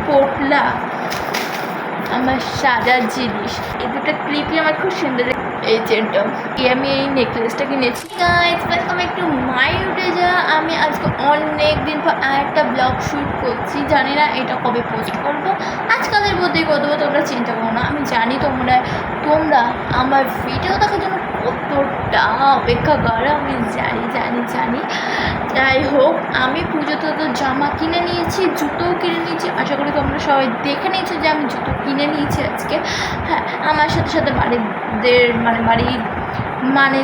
পোটলা, আমার সাজার জিনিস, এই দুটো ক্লিপই আমার খুব সুন্দর। এই চেনটা আমি এই নেকলেসটা কিনেছি। গাইস ওয়েলকাম একটু মাই ইউটিউবে। আমি আজকে অনেক দিন পর আরেকটা ব্লগ শ্যুট করছি। জানি না এটা কবে পোস্ট করবো, আজকালের মধ্যেই করে দেবো। তোমরা চিন্তা করো না, আমি জানি তোমরা আমার ভিডিও দেখার জন্য কতটা অপেক্ষা করো, আমি জানি জানি জানি যাই হোক, আমি পুজোতে তো জামা কিনে নিয়েছি, জুতোও কিনে নিয়েছি। আশা করি তোমরা সবাই দেখে নিয়েছো যে আমি জুতো কিনে নিয়েছি আজকে। হ্যাঁ, আমার সাথে সাথে বাড়ির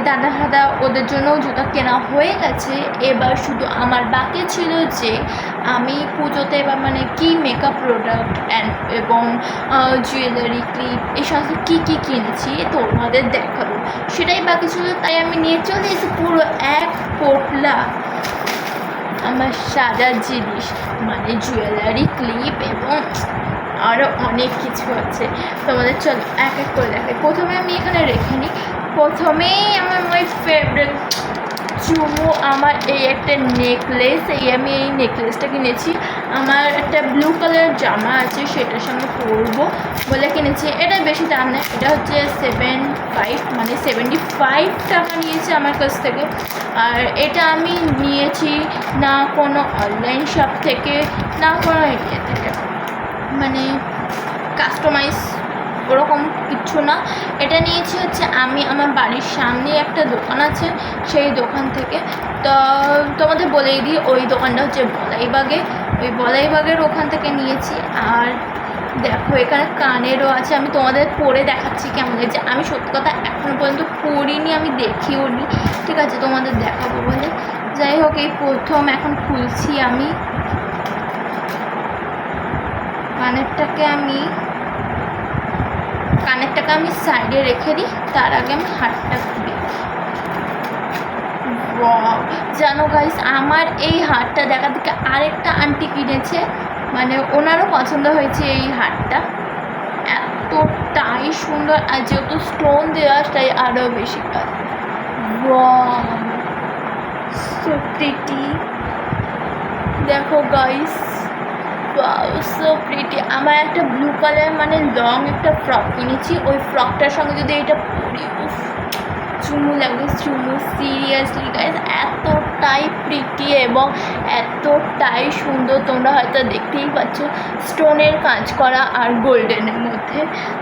দাদা ওদের জন্যও জুতো কেনা হয়ে গেছে। এবার শুধু আমার বাকি ছিল যে আমি পুজোতে এবার কি মেকআপ প্রোডাক্ট এবং জুয়েলারি ক্লিপ এই সমস্ত কী কিনেছি তোমাদের দেখাবো, সেটাই বাকি ছিল। তাই আমি নিয়ে চলে এসেছি পুরো এক পোটলা আমার সাজার জিনিস, জুয়েলারি ক্লিপ এবং আরও অনেক কিছু আছে। তোমাদের চল এক এক করে দেখাই। প্রথমে আমি এখানে রেখে নিই। প্রথমেই আমার ফেভারিট চুমু, আমার এই একটা নেকলেস। আমি এই নেকলেসটা কিনেছি। আমার একটা ব্লু কালার জামা আছে, সেটার সঙ্গে পরবো বলে কিনেছি। এটা বেশি দাম নেই, এটা হচ্ছে 75 টাকা নিয়েছে আমার কাছ থেকে। আর এটা আমি নিয়েছি না কোনো অনলাইন শপ থেকে, না কোনো ইয়ে থেকে, কাস্টমাইজ ওরকম কিছু না। এটা নিয়েছি হচ্ছে আমি আমার বাড়ির সামনে একটা দোকান আছে, সেই দোকান থেকে। তো তোমাদের বলেই দিই, ওই দোকানটা হচ্ছে বলাইবাগে। ওই বলাইবাগের ওখান থেকে নিয়েছি। আর দেখো এখানে কানেরও আছে, আমি তোমাদের পরে দেখাচ্ছি কেমন লাগছে। আমি সত্যি কথা এখনও পর্যন্ত পরিনি, আমি দেখিও নি, ঠিক আছে, তোমাদের দেখাবো বলে। যাই হোক, এই প্রথম এখন খুলছি আমি। কানেরটাকে আমি সাইডে রেখে দিই, তার আগে আমি হারটা খুলি। জানো গাইস, আমার এই হারটা দেখা থেকে আরেকটা আন্টি কিনেছে, ওনারও পছন্দ হয়েছে এই হারটা। এতটাই সুন্দর, আর যেহেতু স্টোন দেওয়া তাই আরও বেশি কাজ। সো প্রিটি, দেখো গাইস, সো প্রিটি। আমার একটা ব্লু কালার লং একটা ফ্রক কিনেছি, ওই ফ্রকটার সঙ্গে যদি এটা পরি, চুমু লাগে চুমু। সিরিয়াসলি গাইস, এতটাই প্রিটি এবং এতটাই সুন্দর। তোমরা হয়তো দেখতেই পাচ্ছ, স্টোনের কাজ করা আর গোল্ডেনের মধ্যে।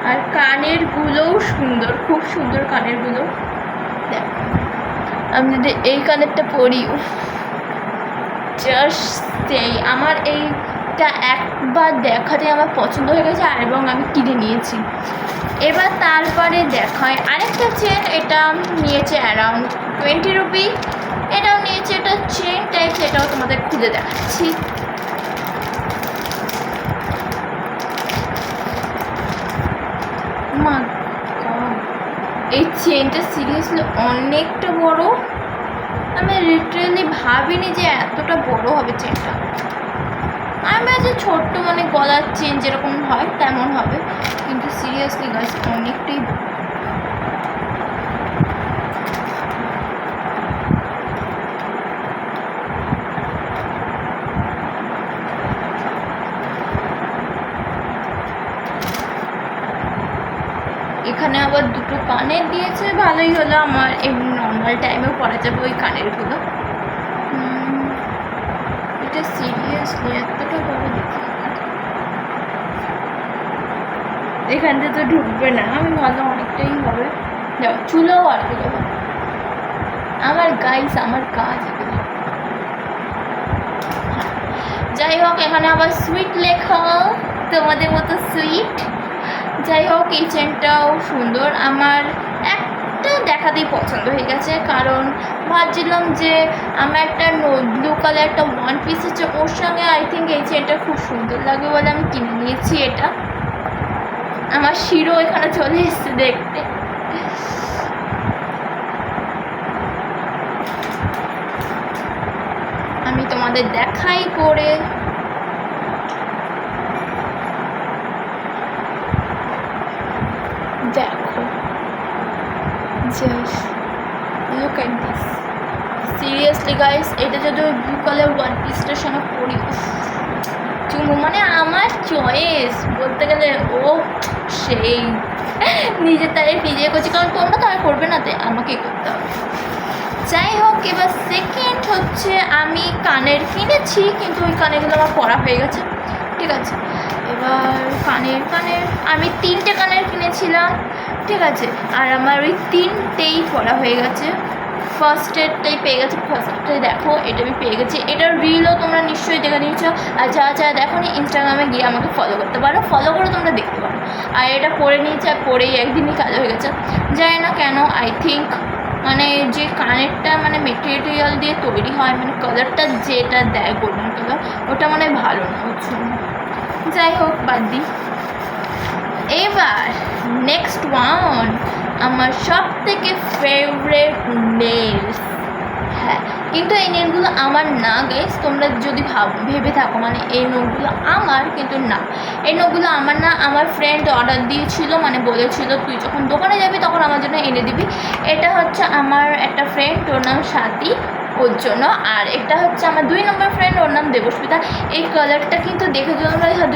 আর কানেরগুলোও সুন্দর, খুব সুন্দর কানেরগুলো। দেখো আমি যদি এই কানেরটা পরি, জাস্ট সেই, আমার এইটা একবার দেখাতে আমার পছন্দ হয়ে গেছে, আর এবং আমি কিনে নিয়েছি। এবার তারপরে দেখায় আরেকটা চেন, এটা নিয়েছে অ্যারাউন্ড 20 রুপি। এটাও নিয়েছে, এটা চেন টাইপ, এটাও তোমাদের খুলে দেখাচ্ছি। এই চেনটা সিরিয়াসলি অনেকটা বড়। আমি লিটারেলি ভাবিনি যে এতটা বড় হবে চেনটা। আমি ভাবছি ছোট্ট গলার চেন যেরকম হয় তেমন হবে, কিন্তু সিরিয়াসলি গাইস অনেকটাই। এখানে আবার দুটো কানের দিয়েছে, ভালোই হলো। আমার এমনি নর্মাল টাইমেও পরা যাবে ওই কানেরগুলো। এটা সিরিয়াসলি এতটা বড়, দেখি এখান থেকে তো ঢুকবে না। আমি ভাবলাম অনেকটাই হবে। যাও, চুলোও আর কি দেবো আমার গাইস, আমার কাজ এগুলো। যাই হোক, এখানে আবার সুইট লেখা, তোমাদের মতো সুইট। যাই হোক, এই চেনটাও সুন্দর। আমার একটা দেখাতেই পছন্দ হয়ে গেছে, কারণ ভাবছিলাম যে আমার একটা ব্লু কালার একটা ওয়ান পিস আছে, ওর সঙ্গে আই থিঙ্ক এই চেনটা খুব সুন্দর লাগবে বলে আমি কিনে নিয়েছি এটা। আমার শিরো এখানে চলে এসছে দেখতে। আমি তোমাদের দেখাই পরে। দেখো, just look at this. Seriously guys, এটা যদি ওই ব্লু কালার ওয়ান পিসটার সঙ্গে পরি, চুমু আমার চয়েস সেই নিজের তারিফ নিজে করছি, কারণ তোমরা তো আর করবে না, তাই আমাকেই করতে হবে। যাই হোক, এবার সেকেন্ড হচ্ছে আমি কানের কিনেছি, কিন্তু ওই কানেরগুলো আমার পরা হয়ে গেছে। ঠিক আছে, এবার কানের আমি 3টে কানের কিনেছিলাম। ঠিক আছে, আর আমার ওই 3টেই পরা হয়ে গেছে। ফার্স্টেরটাই পেয়ে গেছে, ফার্স্টটাই দেখো, এটা আমি পেয়ে গেছি। এটার রিলও তোমরা নিশ্চয়ই দেখে নিয়েছো, আর যারা দেখো নি ইনস্টাগ্রামে গিয়ে আমাকে ফলো করতে পারো, ফলো করে তোমরা দেখতে পারো। আর এটা পরে নিয়েছি, আর পরেই একদিনই কালো হয়ে গেছে, জানি না কেন। আই থিঙ্ক মানে যে কানেরটা মানে মেটেরিয়াল দিয়ে তৈরি হয়, মানে কালারটা যেটা দেয় গোল্ডেন কালার, ওটা মানে ভালো না, বুঝছো। যাই হোক, বাদ দিই। এবার নেক্সট ওয়ান, আমার সব থেকে ফেভারেট নেলস। হ্যাঁ, কিন্তু এই নেলগুলো আমার না গাইস, তোমরা যদি ভেবে থাকো মানে এই নখগুলো আমার, কিন্তু না, এই নখগুলো আমার না। আমার ফ্রেন্ড অর্ডার দিয়েছিল, মানে বলেছিল তুই যখন দোকানে যাবি তখন আমার জন্য এনে দিবি। এটা হচ্ছে আমার একটা ফ্রেন্ড, ওর নাম স্বাতী, ওর জন্য। আর এটা হচ্ছে আমার 2 নম্বর ফ্রেন্ড, ওর নাম দেবস্মিতা। এই কালারটা কিন্তু দেখে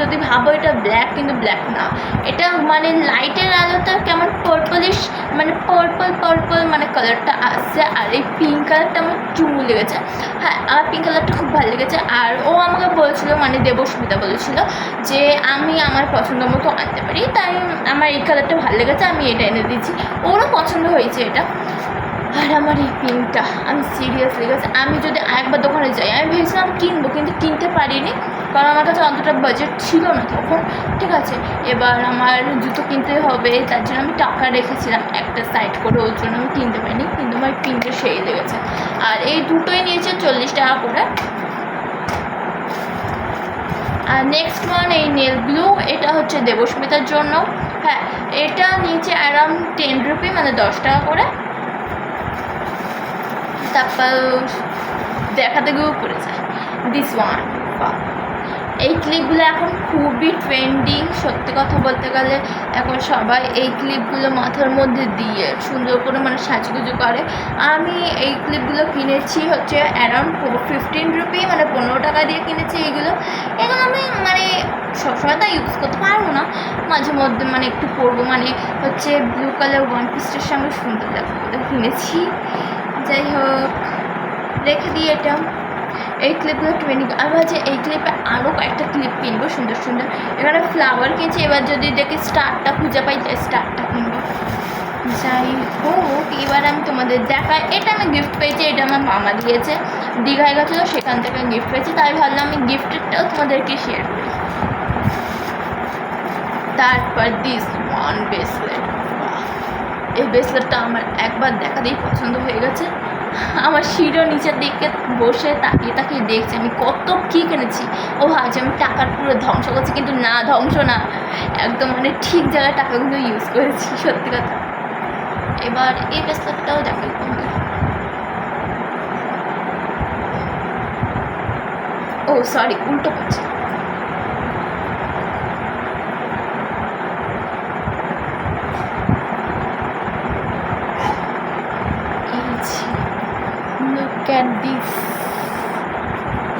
যদি ভাবো এটা ব্ল্যাক, কিন্তু ব্ল্যাক না, এটা মানে লাইটের আলোতে কেমন পার্পলিশ, মানে পার্পল মানে কালারটা আসছে। আর এই পিঙ্ক কালারটা আমার চুমু লেগেছে। হ্যাঁ, আমার পিঙ্ক কালারটা খুব ভালো লেগেছে। আর ও আমাকে বলেছিল, মানে দেবস্মিতা বলেছিল যে আমি আমার পছন্দ মতো আনতে পারি, তাই আমার এই কালারটা ভালো লেগেছে, আমি এটা এনে দিয়েছি। ওরও পছন্দ হয়েছে এটা। আর আমার এই পিনটা আমি সিরিয়াসলি গেছে, আমি যদি আরেকবার দোকানে যাই, আমি ভেবেছিলাম কিনবো, কিন্তু কিনতে পারিনি, কারণ আমার কাছে অতটা বাজেট ছিল না তখন। ঠিক আছে, এবার আমার জুতো কিনতে হবে, তার জন্য আমি টাকা রেখেছিলাম একটা সাইড করে, ওর জন্য আমি কিনতে পারিনি, কিন্তু আমার পিনটা সেই লেগেছে। আর এই দুটোই নিয়েছে 40 টাকা করে। আর নেক্সট ওয়ান, এই নেল ব্লু, এটা হচ্ছে দেবস্মিতার জন্য। হ্যাঁ, এটা নিয়েছে অ্যারাউন্ড 10 রুপি, মানে 10 টাকা করে। তারপর দেখাতে গিয়েও পড়ে যায় দিস ওয়ান। এই ক্লিপগুলো এখন খুবই ট্রেন্ডিং, সত্যি কথা বলতে গেলে। এখন সবাই এই ক্লিপগুলো মাথার মধ্যে দিয়ে সুন্দর করে মানে সাজগুজু করে। আমি এই ক্লিপগুলো কিনেছি হচ্ছে অ্যারাউন্ড 15 রুপি, মানে 15 টাকা দিয়ে কিনেছি। এগুলো আমি মানে সবসময় তো ইউজ করতে পারবো না, মাঝে মধ্যে মানে একটু পরবো, মানে হচ্ছে ব্লু কালার ওয়ান পিসটার সঙ্গে সুন্দর লাগবে কিনেছি। যাই হোক, রেখে দিই এটা। এই ক্লিপগুলো 20, আমি ভাবছি এই ক্লিপে আরও কয়েকটা ক্লিপ কিনবো সুন্দর সুন্দর। এখানে ফ্লাওয়ার কিনছি, এবার যদি দেখি স্টারটা খুঁজে পাই তাই স্টারটা কিনবো। যাই হোক, এবার আমি তোমাদের দেখাই, এটা আমি গিফট পেয়েছি, এটা আমার মামা দিয়েছে, দীঘায় গেছিলো সেখান থেকে গিফট পেয়েছি, তাই ভাবলাম আমি গিফটেরটাও তোমাদেরকে শেয়ার করি। তারপর দিস ওয়ান ব্রেসলেট, এই ব্রেসলেটটা আমার একবার দেখাতেই পছন্দ হয়ে গেছে। আমার শিরো নিচের দিকে বসে তাকিয়ে দেখছে আমি কত কী কিনেছি। ও ভাবছে আমি টাকার পুরো ধ্বংস করছি, কিন্তু না, ধ্বংস না, একদম মানে ঠিক জায়গায় টাকাগুলো ইউজ করেছি, সত্যি কথা। এবার এই ব্রেসলেটটাও দেখাই তোমাদের। ও সরি, উল্টো করছে। Look at this.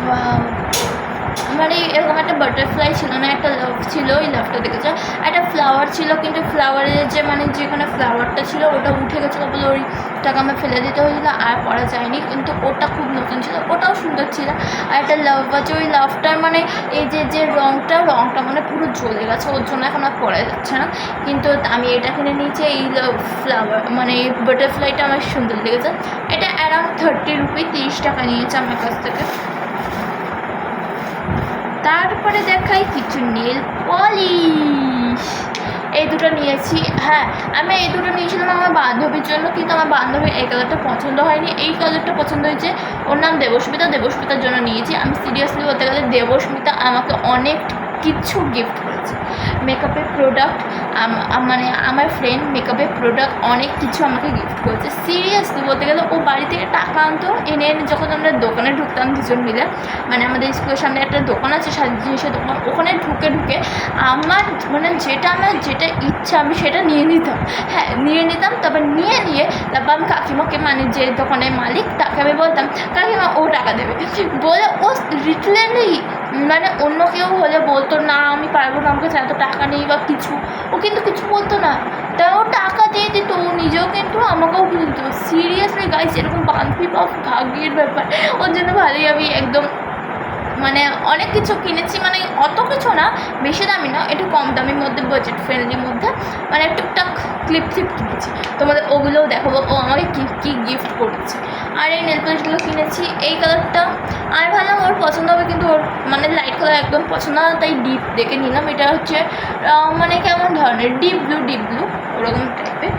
Wow. মানে এরকম একটা বাটারফ্লাই ছিল না, একটা লাভ ছিল, ওই লাভটা দেখেছো। একটা ফ্লাওয়ার ছিল, কিন্তু ফ্লাওয়ারের যে মানে যেখানে ফ্লাওয়ারটা ছিল ওটা উঠে গেছিলো বলে ওইটাকে আমার ফেলে দিতে হয়েছিলো, আর পরা যায়নি, কিন্তু ওটা খুব নতুন ছিল, ওটাও সুন্দর ছিল। আর একটা লাভ আছে, ওই লাভটার মানে এই যে রঙটা মানে পুরো জ্বলে গেছে, ওর জন্য এখন আর পরা যাচ্ছে না। কিন্তু আমি এটা কিনে নিয়েছি, এই ফ্লাওয়ার মানে বাটারফ্লাইটা আমার সুন্দর লেগেছে। এটা অ্যারাউন্ড 30 রুপি, 30 টাকা নিয়েছে আমার কাছ থেকে। তারপরে দেখাই কিছু নেল পলিশ, এই দুটো নিয়েছি। হ্যাঁ, আমি এই দুটো নিয়েছিলাম আমার বান্ধবীর জন্য, কিন্তু আমার বান্ধবীর এই কালারটা পছন্দ হয়নি, এই কালারটা পছন্দ হয়েছে। ওর নাম দেবস্মিতার জন্য নিয়েছি। আমি সিরিয়াসলি বলতে গেলে দেবস্মিতা আমাকে অনেক কিছু গিফট করেছে, মেকআপের প্রোডাক্ট, মানে আমার ফ্রেন্ড মেকআপের প্রোডাক্ট অনেক কিছু আমাকে গিফট করেছে। সিরিয়াসলি বলতে গেলে ও বাড়ি থেকে টাকা আনতো, এনে যখন আমরা দোকানে ঢুকতাম দুজন মিলে, মানে আমাদের স্কুলের সামনে একটা দোকান আছে জিনিসের দোকান, ওখানে ঢুকে আমার মানে আমার যেটা ইচ্ছা আমি সেটা নিয়ে নিতাম। হ্যাঁ, নিয়ে নিতাম, তারপর তারপর আমি কাকিমাকে, মানে যে দোকানের মালিক, তাকে আমি বলতাম কাকিমা ও টাকা দেবে বলে, ও লিটারালি মানে অন্য কেউ হলে বলতো না আমি পারবো না, আমাকে এত টাকা নেই বা কিছু, ও কিন্তু কিছু বলতো না, তাই ও টাকা দিয়ে দিত, ও নিজেও কিন্তু আমাকেও কিনে দিত। সিরিয়াসলি গাইস, এরকম বান্ধবী পাওয়া ভাগ্যের ব্যাপার। ওর জন্য ভালোই আমি একদম মানে অনেক কিছু কিনেছি, মানে অত কিছু না, বেশি দামি না, একটু কম দামির মধ্যে, বাজেট ফ্রেন্ডলির মধ্যে, মানে টুকটাক ক্লিপ কিনেছি। তোমাদের ওগুলোও দেখাবো ও আমাকে কী কী গিফট করেছে। আর এই নেল পালিশগুলো কিনেছি, এই কালারটা আমি ভাবলাম ওর পছন্দ হবে, কিন্তু ওর মানে লাইট কালার একদম পছন্দ না, তাই ডিপ দেখে নিলাম। এটা হচ্ছে মানে কেমন ধরনের, ডিপ ব্লু ওরকম টাইপের।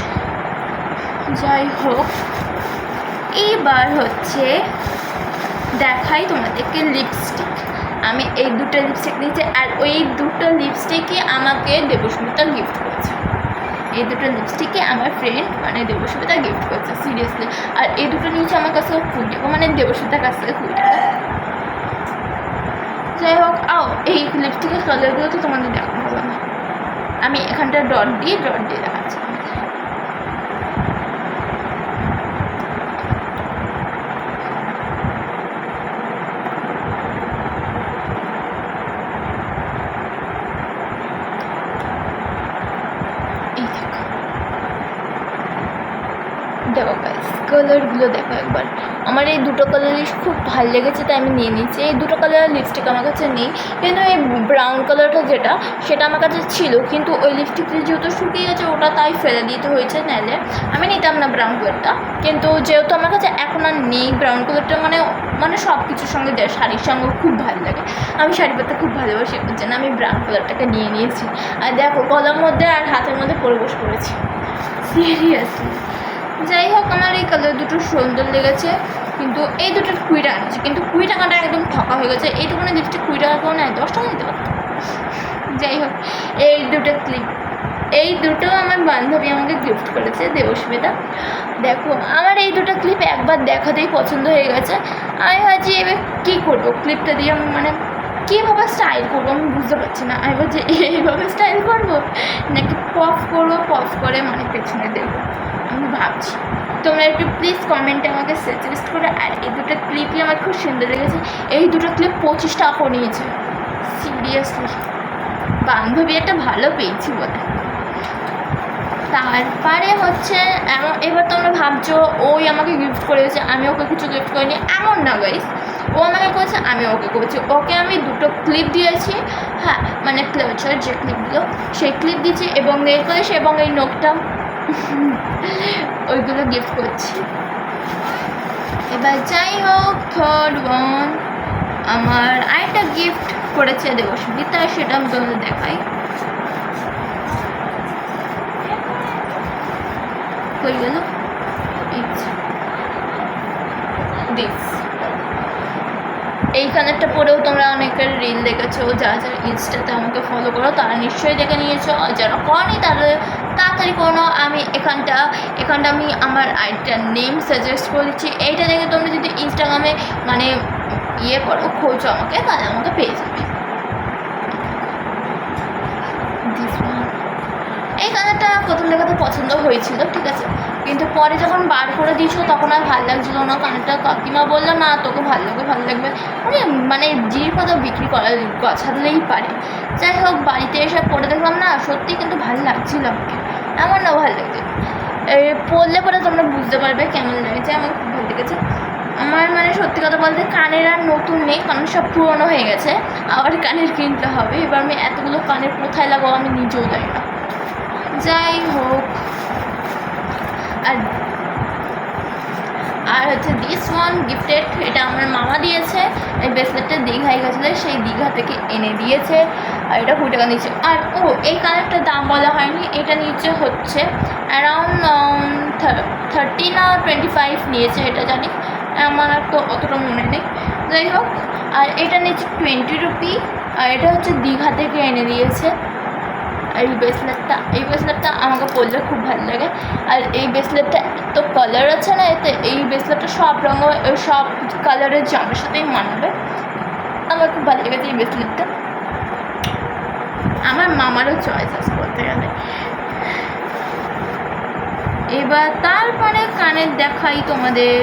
যাই হোক, এইবার হচ্ছে দেখাই তোমাদেরকে লিপস্টিক। আমি এই দুটো লিপস্টিক নিয়েছি, আর ওই দুটো লিপস্টিকই আমাকে দেবস্মিতা গিফট করেছে। এই দুটো লিপস্টিকে আমার ফ্রেন্ড মানে দেবস্মিতা গিফট করেছে সিরিয়াসলি। আর এই দুটো নিয়েছে আমার কাছ থেকে 20 টাকা, মানে দেবস্মিতার কাছ থেকে 20 টাকা। যাই হোক, এই লিপস্টিকের কালারগুলো তো তোমাদের দেখানো হবে না, আমি এখানটা ডট দিয়ে দেখাচ্ছি। দেখো গাইস, কালারগুলো দেখো একবার। আমার এই দুটো কালারই খুব ভালো লেগেছে, তাই আমি নিয়ে নিয়েছি। এই দুটো কালারের লিপস্টিক আমার কাছে নেই, কিন্তু এই ব্রাউন কালারটা সেটা আমার কাছে ছিল, কিন্তু ওই লিপস্টিকটা যেহেতু শুকিয়ে গেছে ওটা তাই ফেলে দিতে হয়েছে, নাহলে আমি নিতাম না ব্রাউন কালারটা। কিন্তু যেহেতু আমার কাছে এখন আর নেই ব্রাউন কালারটা, মানে সব কিছুর সঙ্গে দেয়, শাড়ির সঙ্গেও খুব ভালো লাগে, আমি শাড়ি পরতে খুব ভালোবাসি, ওর জন্য আমি ব্রাউন কালারটাকে নিয়ে নিয়েছি। আর দেখো, গলার মধ্যে আর হাতের মধ্যে পরে বসে পড়েছি সিরিয়াসলি। যাই হোক, আমার এই কালার দুটো সুন্দর লেগেছে, কিন্তু এই দুটোর 20 টাকা নিচ্ছে, কিন্তু 20 টাকাটা একদম ঠকা হয়ে গেছে। এইটুকুনি লিপস্টিক 20 টাকা কেউ নেয়, 10 টাকা নিতে পারতো। যাই হোক, এই দুটো ক্লিপ, এই দুটো আমার বান্ধবী আমাকে গিফট করেছে, দেবস্মিতা। দেখো, আমার এই দুটো ক্লিপ একবার দেখাতেই পছন্দ হয়ে গেছে। আমি ভাবছি এবার কী করবো ক্লিপটা দিয়ে, আমি মানে কীভাবে স্টাইল করবো আমি বুঝতে পারছি না। আমি বলছি এইভাবে স্টাইল করবো নাকি পফ করবো, পফ করে মানে পেছনে দেবো, আমি ভাবছি। তোমরা একটু প্লিজ কমেন্টে আমাকে সাজেস্ট করে। আর এই দুটো ক্লিপই আমার খুব সুন্দর লেগেছে। এই দুটো ক্লিপ 25 টাকা নিয়েছে সিরিয়াসলি, বান্ধবী একটা ভালো পেয়েছি বলে। তারপরে হচ্ছে এবার তোমরা ভাবছো ওই আমাকে গিফট করেছে, আমি ওকে কিছু গিফট করিনি, এমন না গাইস। ও আমাকে করেছে, আমি ওকে করেছি। ওকে আমি দুটো ক্লিপ দিয়েছি, হ্যাঁ, মানে ক্লাচার যে ক্লিপগুলো, সেই ক্লিপ দিয়েছি, এবং নেল পালিশ এবং এই নোকটা, ওইগুলো গিফট করছি। এবার যাই হোক, থার্ড ওয়ান আমার আরেকটা গিফট করেছে দেবস্মিতা, সেটা আমি তোমাদের দেখাই। কই গেল? এই কানেরটা পরেও তোমরা অনেকের রিল দেখেছো, যারা ইনস্টাতে আমাকে ফলো করো তারা নিশ্চয়ই দেখে নিয়েছো, আর যারা করনি তারা তাড়াতাড়ি কোনো, আমি এখানটা আমি আমার আইডিটার নেম সাজেস্ট করেছি। এইটা দেখে তোমরা যদি ইনস্টাগ্রামে মানে করো, খোঁজো আমাকে, তাহলে আমাকে পেয়ে যাবে। এই কালারটা প্রথম দেখাতে পছন্দ হয়েছিল, ঠিক আছে, কিন্তু পরে যখন বার করে দিয়েছো তখন আর ভালো লাগছিলো না। কানেরটা কাকিমা বললো, না তোকে ভালো লাগবে, মানে জিনিস কথা বিক্রি করা গছালেই পারে। যাই হোক, বাড়িতে এসে পরে দেখলাম না, সত্যি কিন্তু ভালো লাগছিল আমাকে, এমন না ভালো লাগছে। পরলে পরে তোমরা বুঝতে পারবে কেমন লেগেছে, আমার খুব ভালো লেগেছে। আমার মানে সত্যি কথা বলতে কানের আর নতুন নেই, কারণ সব পুরনো হয়ে গেছে, আবার কানের কিনতে হবে। এবার আমি এতগুলো কানের কোথায় লাগাবো আমি নিজেও জানি না। যাই হোক, আর হচ্ছে দিস ওয়ান গিফটেড, এটা আমার মামা দিয়েছে। এই ব্রেসলেটটা দীঘায় গেছিলো, সেই দীঘা থেকে এনে দিয়েছে, আর এটা 20 টাকা নিচ্ছে। আর এই কানেরটার দাম বলা হয়নি, এটা নিচে হচ্ছে অ্যারাউন্ড 30 না 25 নিয়েছে, এটা জানি, আমার আর তো অতটা মনে নেই। যাই হোক, আর এটা নিচ্ছে 20 রুপি, আর এটা হচ্ছে দীঘা থেকে এনে দিয়েছে। আর এই ব্রেসলেটটা আমাকে পরলে খুব ভালো লাগে। আর এই ব্রেসলেটটা এত কালার আছে না এতে, এই ব্রেসলেটটা সব সব কালারের জামার সাথেই মানাবে। আমার খুব ভালো লেগেছে এই ব্রেসলেটটা, আমার মামারও চয়েস আছে বলতে গেলে। এবার তারপরে কানের দেখাই তোমাদের।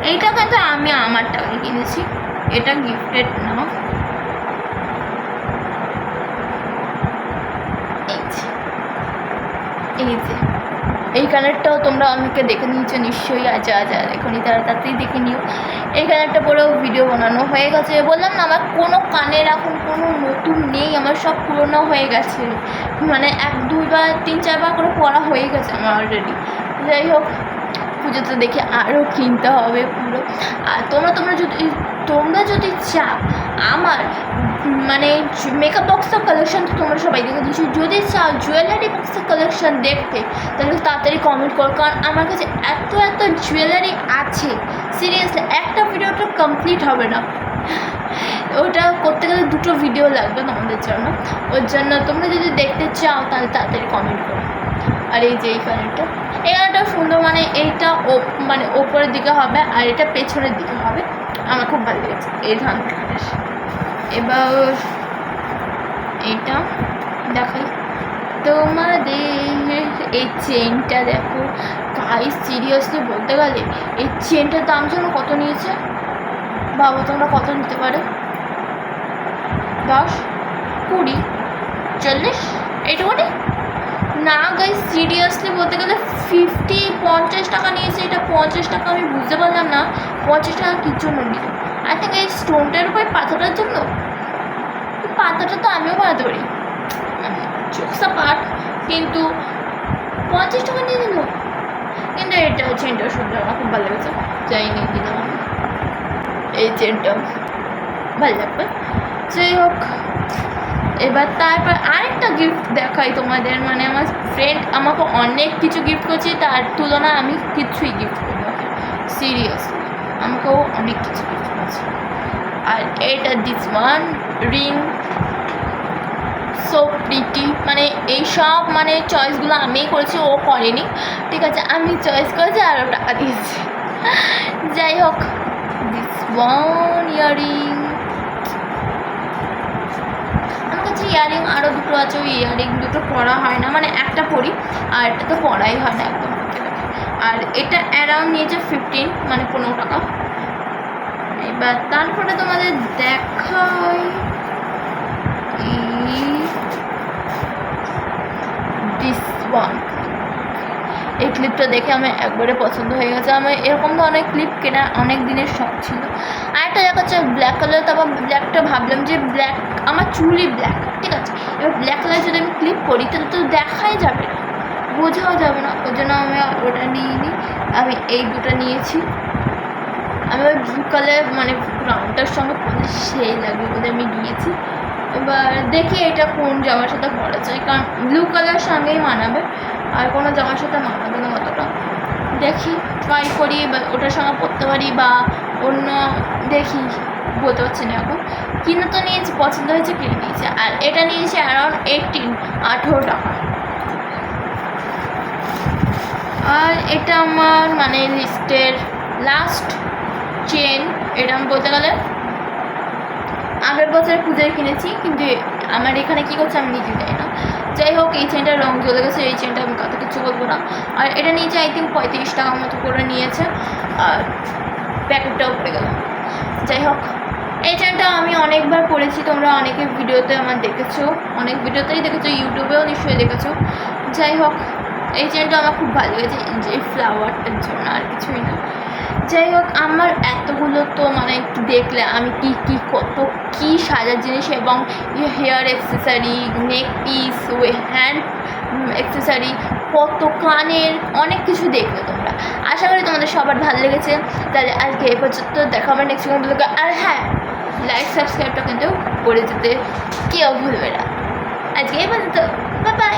এইটা কিন্তু আমি আমার টাকায় কিনেছি, এটা গিফটেড না। এই যে এই কালারটাও তোমরা অনেকে দেখে নিয়েছো নিশ্চয়ই, যা দেখুনি তারা তাড়াতাড়ি দেখে নিও। এই কালারটা পরেও ভিডিও বানানো হয়ে গেছে। বললাম না আমার কোনো কানের এখন কোনো নতুন নেই, আমার সব পুরোনো হয়ে গেছে, মানে 1-2বার 3-4বার করে পরা হয়ে গেছে আমার অলরেডি। যাই হোক, পুজোতে দেখে আরও কিনতে হবে পুরো। আর তোমরা যদি চাও আমার মানে মেকআপ বক্সের কালেকশন, তো তোমরা সবাই দেখে দিচ্ছি, যদি চাও জুয়েলারি বক্সের কালেকশন দেখতে তাহলে তাড়াতাড়ি কমেন্ট করো, কারণ আমার কাছে এত জুয়েলারি আছে সিরিয়াসলি একটা ভিডিওটা কমপ্লিট হবে না, ওটা করতে গেলে 2টো ভিডিও লাগবে তোমাদের জন্য। ওর জন্য তোমরা যদি দেখতে চাও তাহলে তাড়াতাড়ি কমেন্ট করো। আর এই যে এই কালারটা সুন্দর, মানে এইটা মানে ওপরের দিকে হবে আর এটা পেছনের দিকে হবে, আমার খুব ভালো লেগেছে এই ধরনের কালার। এবার এইটা দেখাই তোমাদের, এই চেনটা দেখো গাইস, সিরিয়াসলি বলতে গেলে এই চেনটার দাম যেন কত নিয়েছে বাবা, তোমরা কত নিতে পারে? 10, 20, 40 এইটুকুনি না গাইস, সিরিয়াসলি বলতে গেলে 50 টাকা নিয়েছে। এটা 50 টাকা আমি বুঝতে পারলাম না 50 টাকা কী জন্য নিল। আর থেকে এই স্টোনটার উপরে পাথরটার জন্য, পাতাটা তো আমিও বানাতে পারি, চোখসা পাট, কিন্তু 50 টাকা নিয়ে দিল। কিন্তু এটা চেনটা সুন্দর, আমার খুব ভালো লেগেছে, যাই নিয়ে দিলাম আমি। এই চেনটা ভালো লাগবে। যাই হোক, এবার তারপর আরেকটা গিফট দেখাই তোমাদের, মানে আমার ফ্রেন্ড আমাকে অনেক কিছু গিফট করছে, তার তুলনায় আমি কিছুই গিফট করি না, সিরিয়াসলি আমাকেও অনেক কিছু গিফট করছে। আর এটা this one ring, so pretty, মানে এইসব মানে চয়েসগুলো আমিই করেছি, ও করেনি, ঠিক আছে, আমি চয়েস করেছি আর ও টাকা দিয়েছি। যাই হোক, দিস ওয়ান ইয়ারিং, আমার কাছে ইয়ারিং আরও 2টো আছে, ওই ইয়ারিং 2টো পরা হয় না, মানে একটা পরি আর এটা তো পরাই হয় না একদম। আর এটা অ্যারাউন্ড নিয়েছে 15, মানে 15 টাকা। এবার তারপরে তোমাদের দেখাই দিস ওয়ান, এই ক্লিপটা দেখে আমার একবারে পছন্দ হয়ে গেছে। আমার এরকম ধরনের ক্লিপ কেনা অনেক দিনের শখ ছিল। আরেকটা দেখাচ্ছে ব্ল্যাক কালার, তারপর ব্ল্যাকটা ভাবলাম যে ব্ল্যাক, আমার চুলই ব্ল্যাক, ঠিক আছে, এবার ব্ল্যাক কালার যদি আমি ক্লিপ করি তাহলে তো দেখাই যাবে না, বোঝাও যাবে না, ওই জন্য আমি ওটা নিয়ে নিই। আমি এই 2টা নিয়েছি। আমি ওই ব্লু কালার মানে ব্রাউনটার সঙ্গে পরলে সেই লাগবে বলে আমি নিয়েছি। এবার দেখি এটা কোন জামার সাথে পরা যায়, কারণ ব্লু কালার সঙ্গেই মানাবে, আর কোনো জামার সাথে মানাবে না অতটা। দেখি ট্রাই করি, বা ওটার সঙ্গে পরতে পারি বা অন্য, দেখি বলতে পারছি না এখন। কিনে তো নিয়েছি, পছন্দ হয়েছে কিনে নিয়েছি। আর এটা নিয়েছি অ্যারাউন্ড 18 টাকা। আর এটা আমার মানে লিস্টের লাস্ট চেন, এটা আমি বলতে গেলে আগের বছর পূজায় কিনেছি, কিন্তু আমার এখানে কী করছে আমি নিজে জানি না। যাই হোক, এই চেনটার রঙ চলে গেছে, এই চেনটা আমি কত কিছু বলবো না। আর এটা নিয়েছে আই থিঙ্ক 35 টাকার মতো করে নিয়েছে, আর প্যাকেটটাও পড়ে গেল। যাই হোক, এই চেনটা আমি অনেকবার পরেছি, তোমরা অনেকে ভিডিওতে আমার দেখেছো, অনেক ভিডিওতেই দেখেছো, ইউটিউবেও নিশ্চয়ই দেখেছো। যাই হোক, এই চেনটা আমার খুব ভালো লেগেছে, যে ফ্লাওয়ারটার জন্য, আর কিছুই না। যাই হোক, আমার এতগুলো তো মানে দেখলে আমি কত কী সাজার জিনিস এবং hair accessory, neck piece, hand accessory, কত কানের, অনেক কিছু দেখবে তোমরা। আশা করি তোমাদের সবার ভালো লেগেছে। তাহলে আজকে এ পর্যন্ত, দেখা হবে নেক্সট ভিডিওতে। আর হ্যাঁ, লাইক সাবস্ক্রাইবটা কিন্তু করে যেতে কেউ ভুলবে না। আজকে এই পর্যন্ত, বাই বাই।